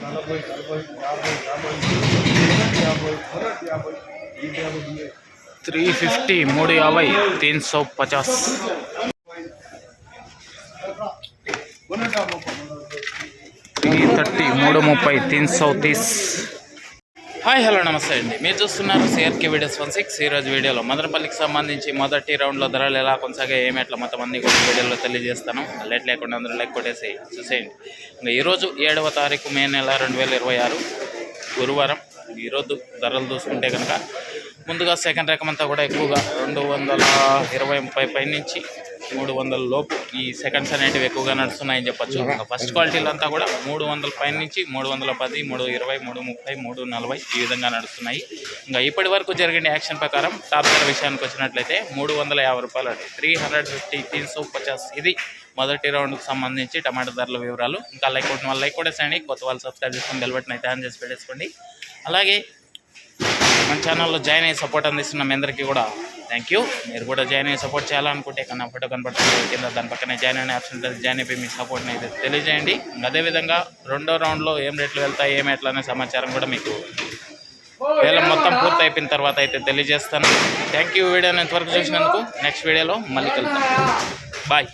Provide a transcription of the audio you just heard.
350 350 350 330 330 330. Hi hello నమస్తే అండి, మీరు చూస్తున్నారు సిఆర్కే వీడియోస్ 16. ఈరోజు వీడియోలో మదనపల్లికి సంబంధించి మొదటి రౌండ్లో ధరలు ఎలా కొనసాగా ఏమెట్లా మొత్తం అన్ని కూడా వీడియోలో తెలియజేస్తాను. లేట్ లేకుండా అందరూ లైక్ కొట్టేసి చూసేయండి. ఇంకా ఈరోజు 7వ తారీఖు మే నెల 2026 గురువారం. ఈరోజు ధరలు చూసుకుంటే కనుక ముందుగా సెకండ్ రకం అంతా కూడా ఎక్కువగా 220-30 పై నుంచి 300 లోపు ఈ సెకండ్స్ అనేటివి ఎక్కువగా నడుస్తున్నాయని చెప్పచ్చు. ఇంకా ఫస్ట్ క్వాలిటీలు అంతా కూడా 300 పై నుంచి 310, 320, 330, 340 ఈ విధంగా నడుస్తున్నాయి. ఇంకా ఇప్పటి వరకు జరిగిన యాక్షన్ ప్రకారం టాప్ ధర విషయానికి వచ్చినట్లయితే 350 రూపాయలు అండి, 350 350. ఇది మొదటి రౌండ్కి సంబంధించి టమాటా ధరల వివరాలు. ఇంకా లైక్ కొట్టిన వాళ్ళు లైక్ కొట్టేసండి, కొత్త వాళ్ళు సబ్స్క్రైబ్ చేసుకొని బెల్ బటన్ అయితే ఆన్ చేసి పెట్టేసుకోండి. అలాగే మన ఛానల్లో జాయిన్ అయ్యి సపోర్ట్ అందిస్తున్న మీ అందరికీ కూడా థ్యాంక్ యూ. మీరు కూడా జాయిన్ అయ్యి సపోర్ట్ చేయాలనుకుంటే కన్నా ఫోటో కనపడుతుంది కింద, దాని పక్కనే జాయిన్ అనే ఆప్షన్ ఉంటుంది. జాయిన్ అయిపోయి మీ సపోర్ట్ని అయితే తెలియజేయండి. అదేవిధంగా రెండో రౌండ్లో ఏం రేట్లు వెళ్తాయి ఏం ఎట్లా అనే సమాచారం కూడా మీకు వేలం మొత్తం పూర్తి అయిపోయిన తర్వాత అయితే తెలియజేస్తాను. Thank you. వీడియోని ఇంతవరకు చూసినందుకు. నెక్స్ట్ వీడియోలో మళ్ళీ కలుద్దాం. బాయ్.